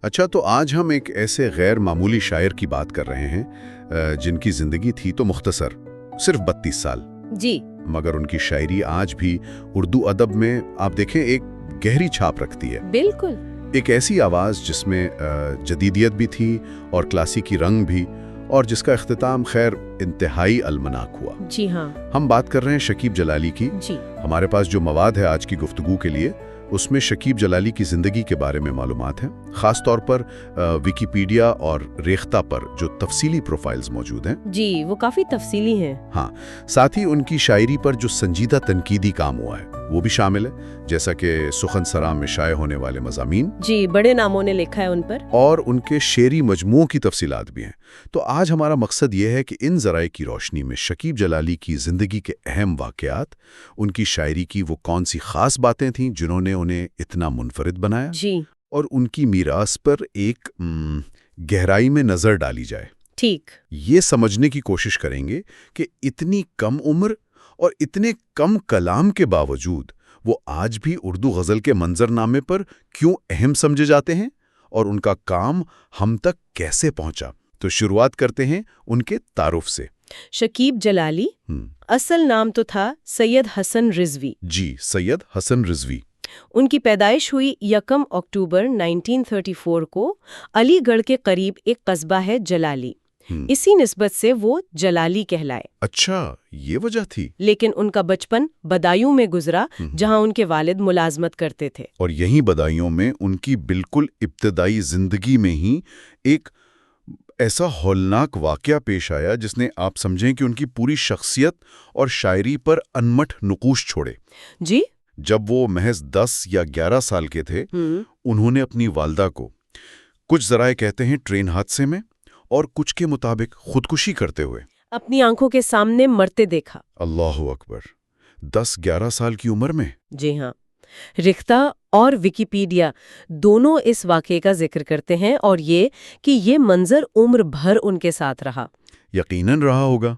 اچھا، تو آج ہم ایک ایسے غیر معمولی شاعر کی بات کر رہے ہیں جن کی زندگی تھی تو مختصر، صرف 32 سال، جی، مگر ان کی شاعری آج بھی اردو ادب میں آپ دیکھیں ایک گہری چھاپ رکھتی ہے۔ بالکل۔ ایک ایسی آواز جس میں جدیدیت بھی تھی اور کلاسیکی رنگ بھی، اور جس کا اختتام خیر انتہائی المناک ہوا۔ جی ہاں۔ ہم بات کر رہے ہیں شکیب جلالی کی۔ جی۔ ہمارے پاس جو مواد ہے آج کی گفتگو کے لیے، اس میں شکیب جلالی کی زندگی کے بارے میں معلومات ہیں، خاص طور پر ویکیپیڈیا اور ریختہ پر جو تفصیلی پروفائلز موجود ہیں۔ جی، وہ کافی تفصیلی ہیں۔ ہاں، ساتھ ہی ان کی شاعری پر جو سنجیدہ تنقیدی کام ہوا ہے وہ بھی شامل ہے، جیسا کہ سخن سرا میں شائع ہونے والے مضامین۔ جی، بڑے ناموں نے لکھا ہے ان پر۔ اور ان کے شعری مجموعوں کی تفصیلات بھی ہیں۔ تو آج ہمارا مقصد یہ ہے کہ ان ذرائع کی روشنی میں شکیب جلالی کی زندگی کے اہم واقعات، ان کی شاعری کی وہ کون سی خاص باتیں تھیں جنہوں نے انہیں اتنا منفرد بنایا، جی، اور ان کی میراث پر ایک گہرائی میں نظر ڈالی جائے۔ ٹھیک۔ یہ سمجھنے کی کوشش کریں گے کہ اتنی کم عمر اور اتنے کم کلام کے باوجود وہ آج بھی اردو غزل کے منظرنامے پر کیوں اہم سمجھے جاتے ہیں، اور ان کا کام ہم تک کیسے پہنچا۔ تو شروعات کرتے ہیں ان کے تعارف سے۔ شکیب جلالی اصل نام تو تھا سید حسن رضوی۔ جی، سید حسن رضوی۔ ان کی پیدائش ہوئی 1 اکتوبر 1934 کو علی گڑھ کے قریب ایک قصبہ ہے جلالی۔ اسی نسبت سے وہ جلالی کہلائے۔ اچھا، یہ وجہ تھی۔ لیکن ان کا بچپن بدایوں میں گزرا، جہاں ان کے والد ملازمت کرتے تھے۔ اور یہی بدایوں میں ان کی بالکل ابتدائی زندگی میں ہی ایک ایسا ہولناک واقعہ پیش آیا جس نے آپ سمجھیں کہ ان کی پوری شخصیت اور شاعری پر انمٹ نقوش چھوڑے۔ جی۔ جب وہ محض 10 یا 11 سال کے تھے، انہوں نے اپنی والدہ کو، کچھ ذرائع کہتے ہیں ٹرین حادثے میں اور کچھ کے مطابق خودکشی کرتے ہوئے، اپنی آنکھوں کے سامنے مرتے دیکھا۔ اللہ اکبر! 10-11 سال کی عمر میں؟ جی ہاں۔ ریختہ اور ویکیپیڈیا دونوں اس واقعے کا ذکر کرتے ہیں، اور یہ کہ یہ منظر عمر بھر ان کے ساتھ رہا۔ یقیناً رہا ہوگا۔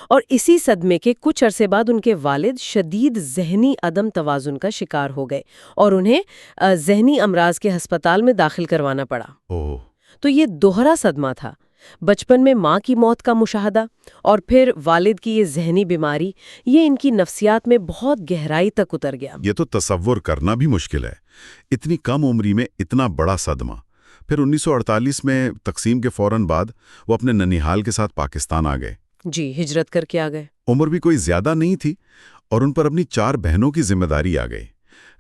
اور اسی صدمے کے کچھ عرصے بعد ان کے والد شدید ذہنی عدم توازن کا شکار ہو گئے اور انہیں ذہنی امراض کے ہسپتال میں داخل کروانا پڑا۔ اوہ! تو یہ دوہرا صدمہ تھا، بچپن میں ماں کی موت کا مشاہدہ اور پھر والد کی یہ ذہنی بیماری، یہ ان کی نفسیات میں بہت گہرائی تک اتر گیا۔ یہ تو تصور کرنا بھی مشکل ہے، اتنی کم عمری میں اتنا بڑا صدمہ۔ پھر 1948 میں تقسیم کے فوراً بعد وہ اپنے ننیحال کے ساتھ پاکستان آ گئے۔ جی، ہجرت کر کے آ گئے۔ عمر بھی کوئی زیادہ نہیں تھی اور ان پر اپنی 4 بہنوں کی ذمہ داری آ گئی۔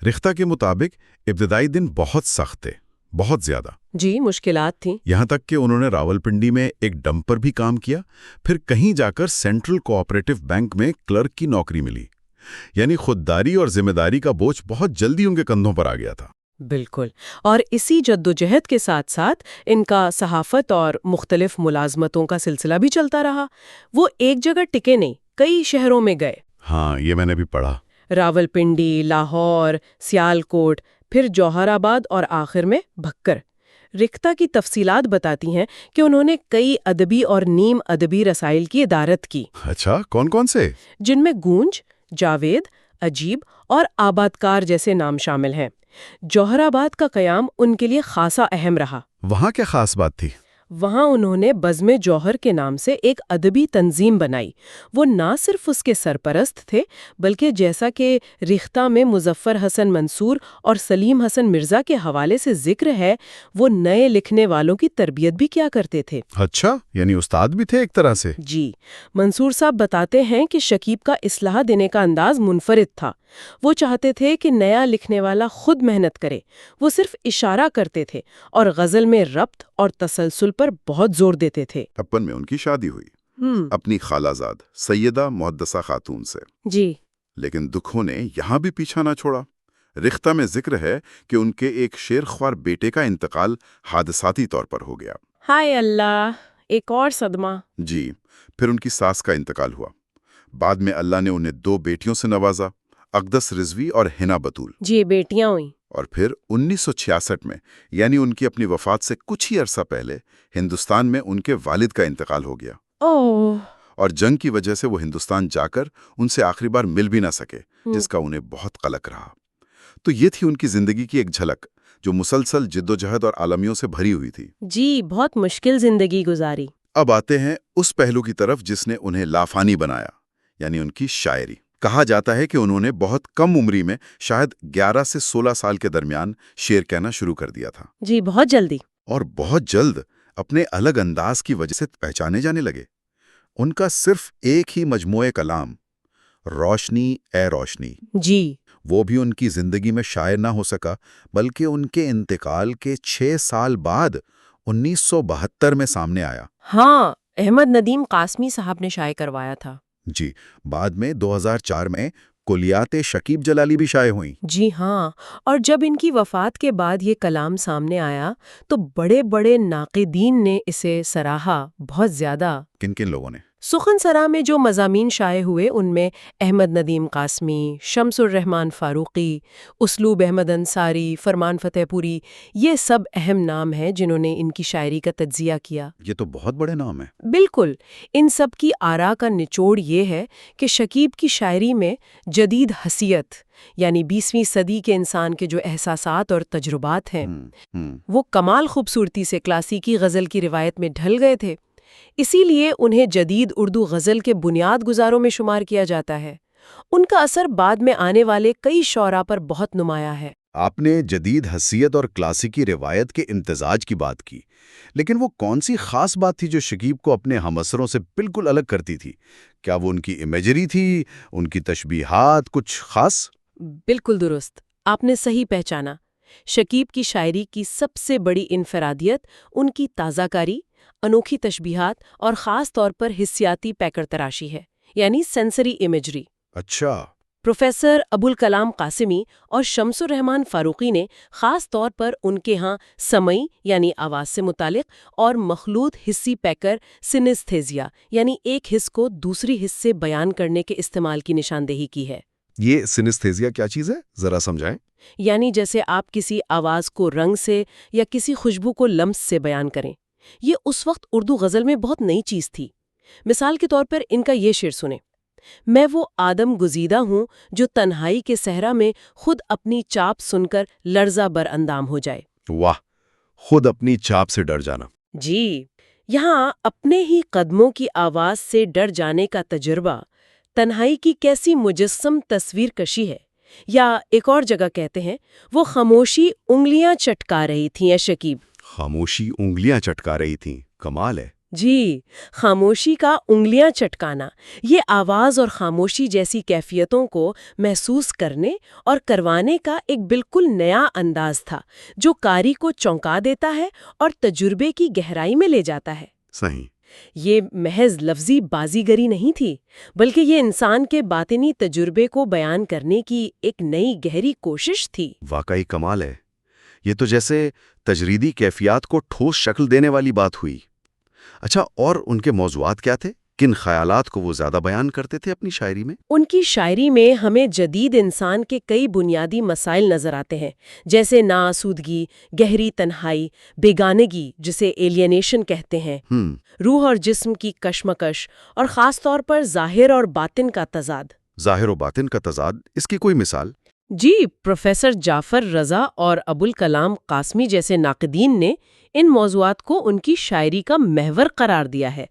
ریختہ کے مطابق ابتدائی دن بہت سخت تھے، بہت زیادہ۔ جی، مشکلات تھیں۔ یہاں تک کہ انہوں نے راولپنڈی میں ایک ڈمپ پر بھی کام کیا، پھر کہیں جا کر سینٹرل کوآپریٹو بینک میں کلرک کی نوکری ملی۔ یعنی خودداری اور ذمہ داری کا بوجھ بہت جلدی ان کے کندھوں پر آ گیا تھا۔ بالکل۔ اور اسی جدوجہد کے ساتھ ساتھ ان کا صحافت اور مختلف ملازمتوں کا سلسلہ بھی چلتا رہا۔ وہ ایک جگہ ٹکے نہیں، کئی شہروں میں گئے۔ ہاں، یہ میں نے بھی پڑھا۔ راولپنڈی، لاہور، سیالکوٹ، پھر جوہر آباد اور آخر میں بھکر۔ ریختہ کی تفصیلات بتاتی ہیں کہ انہوں نے کئی ادبی اور نیم ادبی رسائل کی ادارت کی۔ اچھا، کون کون سے؟ جن میں گونج، جاوید، عجیب اور آبادکار جیسے نام شامل ہیں۔ جوہر آباد کا قیام ان کے لیے خاصا اہم رہا۔ وہاں کیا خاص بات تھی؟ وہاں انہوں نے بزم جوہر کے نام سے ایک ادبی تنظیم بنائی۔ وہ نہ صرف اس کے سرپرست تھے، بلکہ جیسا کہ ریختہ میں مظفر حسن منصور اور سلیم حسن مرزا کے حوالے سے ذکر ہے، وہ نئے لکھنے والوں کی تربیت بھی کیا کرتے تھے۔ اچھا، یعنی استاد بھی تھے ایک طرح سے۔ جی، منصور صاحب بتاتے ہیں کہ شکیب کا اصلاح دینے کا انداز منفرد تھا۔ وہ چاہتے تھے کہ نیا لکھنے والا خود محنت کرے، وہ صرف اشارہ کرتے تھے اور غزل میں ربط اور تسلسل پر بہت زور دیتے تھے۔ اپن میں ان کی شادی ہوئی اپنی خالہ زاد سیدہ محدثہ خاتون سے۔ جی، لیکن دکھوں نے یہاں بھی پیچھا نہ چھوڑا۔ ریختہ میں ذکر ہے کہ ان کے ایک شیر خوار بیٹے کا انتقال حادثاتی طور پر ہو گیا۔ ہائے اللہ، ایک اور صدمہ۔ جی، پھر ان کی ساس کا انتقال ہوا۔ بعد میں اللہ نے انہیں 2 بیٹیوں سے نوازا، اقدس رضوی اور حنا بطول۔ جی، بیٹیاں ہوئیں۔ اور پھر 1966 میں، یعنی ان کی اپنی وفات سے کچھ ہی عرصہ پہلے، ہندوستان میں ان کے والد کا انتقال ہو گیا۔ اوہ! اور جنگ کی وجہ سے وہ ہندوستان جا کر ان سے آخری بار مل بھی نہ سکے، جس کا انہیں بہت قلق رہا۔ تو یہ تھی ان کی زندگی کی ایک جھلک، جو مسلسل جدوجہد اور عالمیوں سے بھری ہوئی تھی۔ جی، بہت مشکل زندگی گزاری۔ اب آتے ہیں اس پہلو کی طرف جس نے انہیں لافانی بنایا، یعنی ان کی شاعری۔ کہا جاتا ہے کہ انہوں نے بہت کم عمری میں، شاید 11 سے 16 سال کے درمیان، شعر کہنا شروع کر دیا تھا۔ جی، بہت جلدی۔ اور بہت جلد اپنے الگ انداز کی وجہ سے پہچانے جانے لگے۔ ان کا صرف ایک ہی مجموعہ کلام، روشنی اے روشنی، جی، وہ بھی ان کی زندگی میں شائع نہ ہو سکا، بلکہ ان کے انتقال کے 6 سال بعد 1972 میں سامنے آیا۔ ہاں، احمد ندیم قاسمی صاحب نے شائع کروایا تھا۔ جی، بعد میں 2004 میں کلیات شکیب جلالی بھی شائع ہوئیں۔ جی ہاں، اور جب ان کی وفات کے بعد یہ کلام سامنے آیا تو بڑے بڑے ناقدین نے اسے سراہا، بہت زیادہ۔ کن کن لوگوں نے؟ سخن سرا میں جو مضامین شائع ہوئے ان میں احمد ندیم قاسمی، شمس الرحمن فاروقی، اسلوب احمد انصاری، فرمان فتح پوری، یہ سب اہم نام ہیں جنہوں نے ان کی شاعری کا تجزیہ کیا۔ یہ تو بہت بڑے نام ہیں۔ بالکل، ان سب کی آراء کا نچوڑ یہ ہے کہ شکیب کی شاعری میں جدید حسیت، یعنی 20ویں صدی کے انسان کے جو احساسات اور تجربات ہیں، وہ کمال خوبصورتی سے کلاسیکی غزل کی روایت میں ڈھل گئے تھے۔ اسی لیے انہیں جدید اردو غزل کے بنیاد گزاروں میں شمار کیا جاتا ہے۔ ان کا اثر بعد میں آنے والے کئی شعراء پر بہت نمایاں ہے۔ آپ نے جدید حسیت اور کلاسیکی روایت کے امتزاج کی بات کی، لیکن وہ کون سی خاص بات تھی جو شکیب کو اپنے ہمعصروں سے بالکل الگ کرتی تھی؟ کیا وہ ان کی امیجری تھی، ان کی تشبیہات، کچھ خاص؟ بالکل درست، آپ نے صحیح پہچانا۔ شکیب کی شاعری کی سب سے بڑی انفرادیت ان کی تازہ کاری، انوکھی تشبیہات اور خاص طور پر حسیاتی پیکر تراشی ہے، یعنی سینسری امیجری۔ اچھا۔ پروفیسر ابوالکلام قاسمی اور شمس الرحمن فاروقی نے خاص طور پر ان کے ہاں سمعی یعنی آواز سے متعلق اور مخلوط حسی پیکر سینستھیزیا یعنی ایک حس کو دوسری حس سے بیان کرنے کے استعمال کی نشاندہی کی ہے۔ یہ سینستھیزیا کیا چیز ہے؟ ذرا سمجھائیں۔ یعنی جیسے آپ کسی آواز کو رنگ سے یا کسی خوشبو کو لمس سے بیان کریں۔ یہ اس وقت اردو غزل میں بہت نئی چیز تھی۔ مثال کے طور پر ان کا یہ شعر سنیں: میں وہ آدم گزیدہ ہوں جو تنہائی کے صحرا میں خود اپنی چاپ سن کر لرزہ بر اندام ہو جائے۔ واہ، خود اپنی چاپ سے ڈر جانا۔ جی، یہاں اپنے ہی قدموں کی آواز سے ڈر جانے کا تجربہ تنہائی کی کیسی مجسم تصویر کشی ہے۔ یا ایک اور جگہ کہتے ہیں، وہ خاموشی انگلیاں چٹکا رہی تھیں اے شکیب۔ خاموشی انگلیاں چٹکا رہی تھیں، کمال ہے۔ جی، خاموشی کا انگلیاں چٹکانا، یہ آواز اور خاموشی جیسی کیفیتوں کو محسوس کرنے اور کروانے کا ایک بالکل نیا انداز تھا جو قاری کو چونکا دیتا ہے اور تجربے کی گہرائی میں لے جاتا ہے۔ صحیح۔ یہ محض لفظی بازیگری نہیں تھی، بلکہ یہ انسان کے باطنی تجربے کو بیان کرنے کی ایک نئی گہری کوشش تھی۔ واقعی کمال ہے۔ یہ تو جیسے تجریدی کیفیات کو ٹھوس شکل دینے والی بات ہوئی۔ اچھا، اور ان کے موضوعات کیا تھے؟ کن خیالات کو وہ زیادہ بیان کرتے تھے اپنی شاعری میں؟ ان کی شاعری میں ہمیں جدید انسان کے کئی بنیادی مسائل نظر آتے ہیں، جیسے ناآسودگی، گہری تنہائی، بیگانگی جسے ایلینیشن کہتے ہیں، روح اور جسم کی کشمکش، اور خاص طور پر ظاہر اور باطن کا تضاد۔ ظاہر و باطن کا تضاد، اس کی کوئی مثال؟ جی، پروفیسر جعفر رضا اور ابوالکلام قاسمی جیسے ناقدین نے ان موضوعات کو ان کی شاعری کا محور قرار دیا ہے۔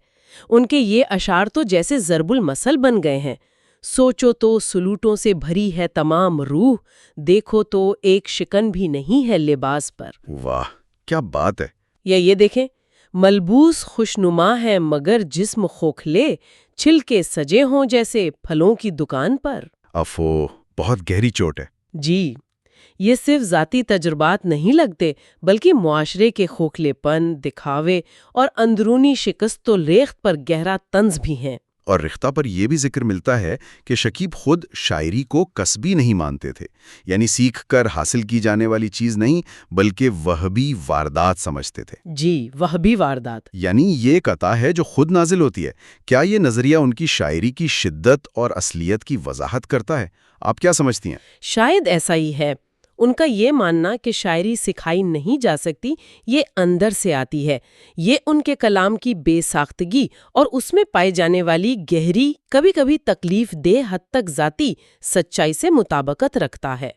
ان کے یہ اشعار تو جیسے ضرب المثل بن گئے ہیں: سوچو تو سلوٹوں سے بھری ہے تمام روح، دیکھو تو ایک شکن بھی نہیں ہے لباس پر۔ واہ، کیا بات ہے! یا یہ دیکھیں: ملبوس خوشنما ہے مگر جسم کھوکھلے، چھلکے سجے ہوں جیسے پھلوں کی دکان پر۔ افو، بہت گہری چوٹ ہے۔ جی، یہ صرف ذاتی تجربات نہیں لگتے، بلکہ معاشرے کے کھوکھلے پن، دکھاوے اور اندرونی شکست و ریخت پر گہرا طنز بھی ہیں۔ اور رختہ پر یہ بھی ذکر ملتا ہے کہ شکیب خود شاعری کو کسبی نہیں مانتے تھے، یعنی سیکھ کر حاصل کی جانے والی چیز نہیں، بلکہ وہبی واردات سمجھتے تھے۔ جی، وہبی واردات، یعنی یہ قطع ہے جو خود نازل ہوتی ہے۔ کیا یہ نظریہ ان کی شاعری کی شدت اور اصلیت کی وضاحت کرتا ہے؟ آپ کیا سمجھتی ہیں؟ شاید ایسا ہی ہے۔ ان کا یہ ماننا کہ شاعری سکھائی نہیں جا سکتی، یہ اندر سے آتی ہے۔ یہ ان کے کلام کی بے ساختگی اور اس میں پائے جانے والی گہری، کبھی کبھی تکلیف دہ حد تک ذاتی سچائی سے مطابقت رکھتا ہے۔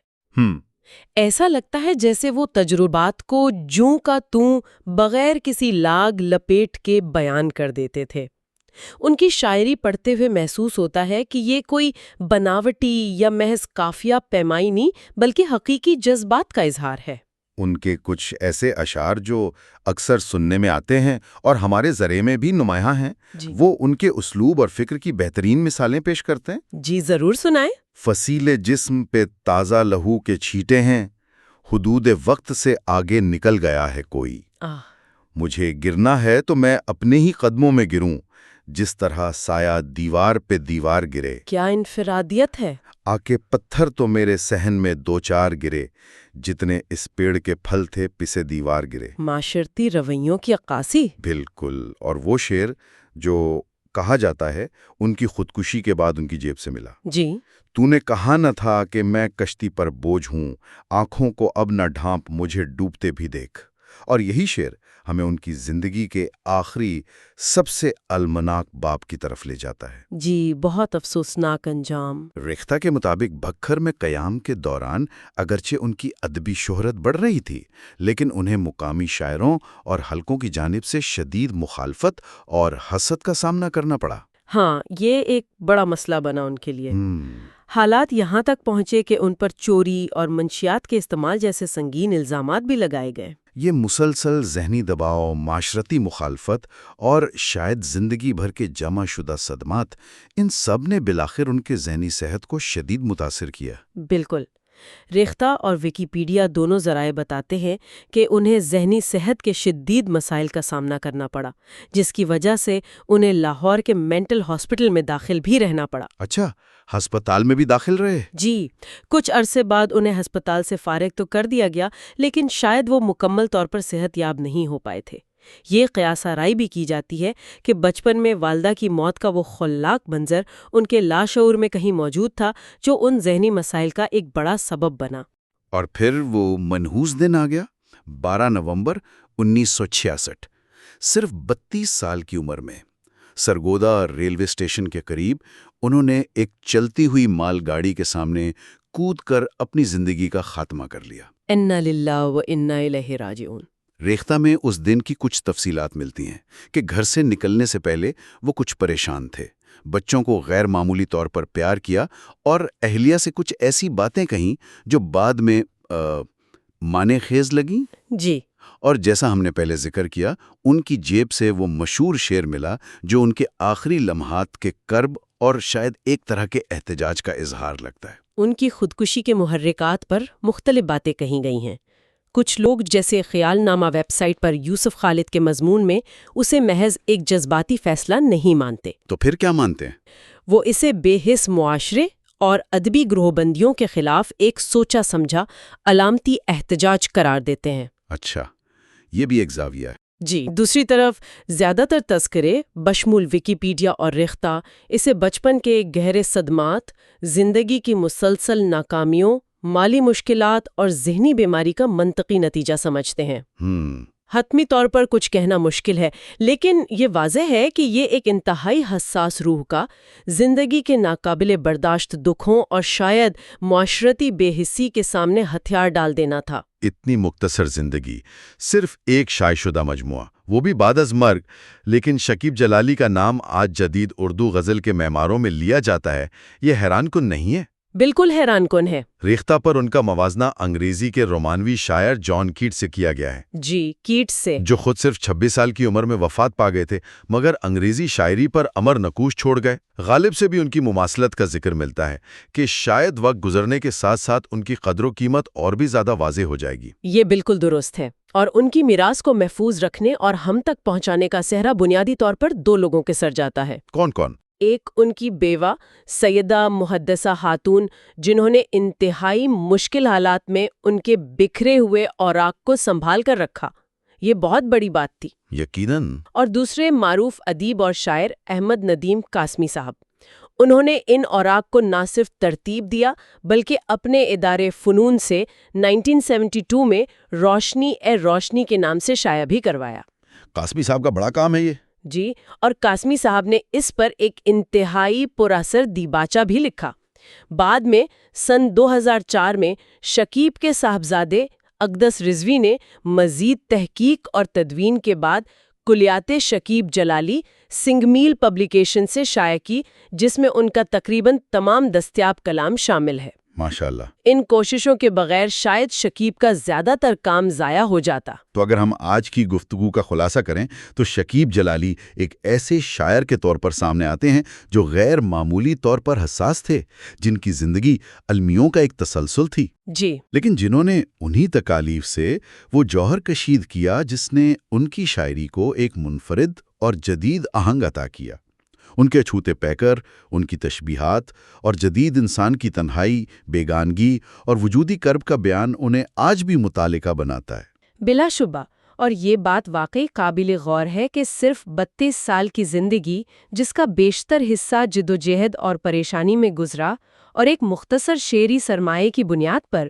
ایسا لگتا ہے جیسے وہ تجربات کو جوں کا توں بغیر کسی لاگ لپیٹ کے بیان کر دیتے تھے۔ ان کی شاعری پڑھتے ہوئے محسوس ہوتا ہے کہ یہ کوئی بناوٹی یا محض قافیہ پیمائی نہیں بلکہ حقیقی جذبات کا اظہار ہے۔ ان کے کچھ ایسے اشعار جو اکثر سننے میں آتے ہیں اور ہمارے ذرے میں بھی نمایاں ہیں، وہ ان کے اسلوب اور فکر کی بہترین مثالیں پیش کرتے ہیں۔ جی ضرور سنائیں۔ فصیل جسم پہ تازہ لہو کے چھینٹے ہیں، حدود وقت سے آگے نکل گیا ہے کوئی۔ مجھے گرنا ہے تو میں اپنے ہی قدموں میں گروں، جس طرح سایہ دیوار پہ دیوار گرے۔ کیا انفرادیت ہے! آکے پتھر تو میرے صحن میں دو چار گرے، جتنے اس پیڑ کے پھل تھے پسے دیوار گرے۔ معاشرتی رویوں کی عکاسی۔ بالکل، اور وہ شعر جو کہا جاتا ہے ان کی خودکشی کے بعد ان کی جیب سے ملا۔ جی۔ تو نے کہا نہ تھا کہ میں کشتی پر بوجھ ہوں، آنکھوں کو اب نہ ڈھانپ مجھے ڈوبتے بھی دیکھ۔ اور یہی شعر ہمیں ان کی زندگی کے آخری سب سے المناک باب کی طرف لے جاتا ہے۔ جی، بہت افسوسناک انجام۔ ریختہ کے مطابق بھکھر میں قیام کے دوران اگرچہ ان کی ادبی شہرت بڑھ رہی تھی، لیکن انہیں مقامی شاعروں اور حلقوں کی جانب سے شدید مخالفت اور حسد کا سامنا کرنا پڑا۔ ہاں، یہ ایک بڑا مسئلہ بنا ان کے لیے۔ حالات یہاں تک پہنچے کہ ان پر چوری اور منشیات کے استعمال جیسے سنگین الزامات بھی لگائے گئے۔ یہ مسلسل ذہنی دباؤ، معاشرتی مخالفت اور شاید زندگی بھر کے جمع شدہ صدمات، ان سب نے بالآخر ان کے ذہنی صحت کو شدید متاثر کیا۔ بالکل۔ ریختہ اور ویکیپیڈیا دونوں ذرائع بتاتے ہیں کہ انہیں ذہنی صحت کے شدید مسائل کا سامنا کرنا پڑا، جس کی وجہ سے انہیں لاہور کے مینٹل ہاسپٹل میں داخل بھی رہنا پڑا۔ اچھا، ہسپتال میں بھی داخل رہے؟ جی، کچھ عرصے بعد انہیں ہسپتال سے فارغ تو کر دیا گیا، لیکن شاید وہ مکمل طور پر صحت یاب نہیں ہو پائے تھے۔ یہ قیاس آرائی بھی کی جاتی ہے کہ بچپن میں والدہ کی موت کا وہ خلاق منظر ان کے لاشعور میں کہیں موجود تھا، جو ان ذہنی مسائل کا ایک بڑا سبب بنا۔ اور پھر وہ منحوس دن آ گیا، 12 نومبر 1966، صرف 32 سال کی عمر میں سرگودا ریلوے اسٹیشن کے قریب انہوں نے ایک چلتی ہوئی مال گاڑی کے سامنے کود کر اپنی زندگی کا خاتمہ کر لیا۔ انا للہ و انا الیہ راجعون۔ ریختہ میں اس دن کی کچھ تفصیلات ملتی ہیں کہ گھر سے نکلنے سے پہلے وہ کچھ پریشان تھے، بچوں کو غیر معمولی طور پر پیار کیا اور اہلیہ سے کچھ ایسی باتیں کہیں جو بعد میں معنی خیز لگیں۔ جی۔ اور جیسا ہم نے پہلے ذکر کیا، ان کی جیب سے وہ مشہور شعر ملا جو ان کے آخری لمحات کے کرب اور شاید ایک طرح کے احتجاج کا اظہار لگتا ہے۔ ان کی خودکشی کے محرکات پر مختلف باتیں کہیں گئی ہیں۔ کچھ لوگ جیسے خیال نامہ ویب سائٹ پر یوسف خالد کے مضمون میں اسے محض ایک جذباتی فیصلہ نہیں مانتے۔ تو پھر کیا مانتے ہیں؟ وہ اسے بے حس معاشرے اور ادبی گروہ بندیوں کے خلاف ایک سوچا سمجھا علامتی احتجاج قرار دیتے ہیں۔ اچھا، یہ بھی ایک زاویہ ہے۔ جی، دوسری طرف زیادہ تر تذکرے بشمول ویکیپیڈیا اور ریختہ اسے بچپن کے گہرے صدمات، زندگی کی مسلسل ناکامیوں، مالی مشکلات اور ذہنی بیماری کا منطقی نتیجہ سمجھتے ہیں۔ حتمی طور پر کچھ کہنا مشکل ہے، لیکن یہ واضح ہے کہ یہ ایک انتہائی حساس روح کا زندگی کے ناقابل برداشت دکھوں اور شاید معاشرتی بے حسی کے سامنے ہتھیار ڈال دینا تھا۔ اتنی مختصر زندگی، صرف ایک شائع شدہ مجموعہ، وہ بھی بعد از مرگ، لیکن شکیب جلالی کا نام آج جدید اردو غزل کے معماروں میں لیا جاتا ہے، یہ حیران کن نہیں ہے؟ بالکل حیران کن ہے۔ ریختہ پر ان کا موازنہ انگریزی کے رومانوی شاعر جان کیٹس سے کیا گیا ہے۔ جی، کیٹس سے، جو خود صرف 26 سال کی عمر میں وفات پا گئے تھے، مگر انگریزی شاعری پر امر نقوش چھوڑ گئے۔ غالب سے بھی ان کی مماثلت کا ذکر ملتا ہے کہ شاید وقت گزرنے کے ساتھ ساتھ ان کی قدر و قیمت اور بھی زیادہ واضح ہو جائے گی۔ یہ بالکل درست ہے، اور ان کی میراث کو محفوظ رکھنے اور ہم تک پہنچانے کا سہرا بنیادی طور پر دو لوگوں کے سر جاتا ہے۔ کون کون؟ ایک ان کی بیوہ سیدہ محدثہ خاتون، جنہوں نے انتہائی مشکل حالات میں ان کے بکھرے ہوئے اوراق کو سنبھال کر رکھا، یہ بہت بڑی بات تھی۔ یقیناً۔ اور دوسرے معروف ادیب اور شاعر احمد ندیم قاسمی صاحب، انہوں نے ان اوراق کو نہ صرف ترتیب دیا بلکہ اپنے ادارے فنون سے 1972 میں روشنی اے روشنی کے نام سے شائع بھی کروایا۔ قاسمی صاحب کا بڑا کام ہے یہ۔ جی، اور قاسمی صاحب نے اس پر ایک انتہائی پراثر دیباچہ بھی لکھا بعد میں سن 2004 میں شکیب کے صاحبزادے اقدس رضوی نے مزید تحقیق اور تدوین کے بعد کلیات شکیب جلالی سنگ میل پبلیکیشن سے شائع کی، جس میں ان کا تقریباً تمام دستیاب کلام شامل ہے۔ ماشاءاللہ۔ ان کوششوں کے بغیر شاید شکیب کا زیادہ تر کام ضائع ہو جاتا۔ تو اگر ہم آج کی گفتگو کا خلاصہ کریں تو شکیب جلالی ایک ایسے شاعر کے طور پر سامنے آتے ہیں جو غیر معمولی طور پر حساس تھے، جن کی زندگی المیوں کا ایک تسلسل تھی، جی، لیکن جنہوں نے انہی تکالیف سے وہ جوہر کشید کیا جس نے ان کی شاعری کو ایک منفرد اور جدید آہنگ عطا کیا۔ ان کے چھوتے پیکر، ان کی تشبیہات اور جدید انسان کی تنہائی، بیگانگی اور وجودی کرب کا بیان انہیں آج بھی متعلقہ بناتا ہے۔ بلا شبہ، اور یہ بات واقعی قابل غور ہے کہ صرف 32 سال کی زندگی، جس کا بیشتر حصہ جدوجہد اور پریشانی میں گزرا، اور ایک مختصر شعری سرمایے کی بنیاد پر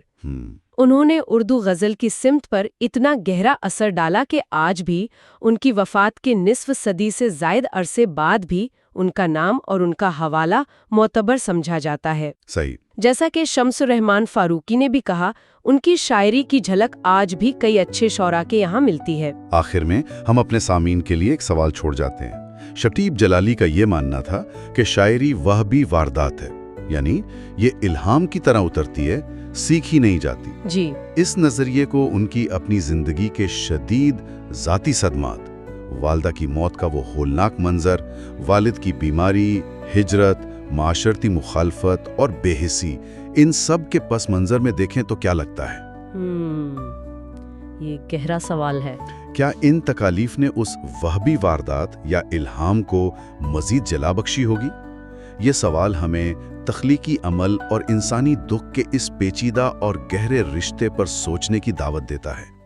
انہوں نے اردو غزل کی سمت پر اتنا گہرا اثر ڈالا کہ آج بھی ان کی وفات کے نصف صدی سے زائد عرصے بعد بھی ان کا نام اور ان کا حوالہ معتبر سمجھا جاتا ہے۔ صحیح۔ جیسا کہ شمس الرحمن فاروقی نے بھی کہا، ان کی شاعری کی جھلک آج بھی کئی اچھے شعراء کے یہاں ملتی ہے۔ آخر میں ہم اپنے سامعین کے لیے ایک سوال چھوڑ جاتے ہیں۔ شکیب جلالی کا یہ ماننا تھا کہ شاعری وہبی واردات ہے، یعنی یہ الہام کی طرح اترتی ہے، سیکھی نہیں جاتی۔ جی، اس نظریے کو ان کی اپنی زندگی کے شدید ذاتی صدمات، والدہ کی موت کا وہ ہولناک منظر، والد کی بیماری، ہجرت، معاشرتی مخالفت اور بے حسی، ان سب کے پس منظر میں دیکھیں تو کیا لگتا ہے؟ یہ گہرا سوال ہے۔ کیا ان تکالیف نے اس وہبی واردات یا الہام کو مزید جلا بخشی ہوگی؟ یہ سوال ہمیں تخلیقی عمل اور انسانی دکھ کے اس پیچیدہ اور گہرے رشتے پر سوچنے کی دعوت دیتا ہے۔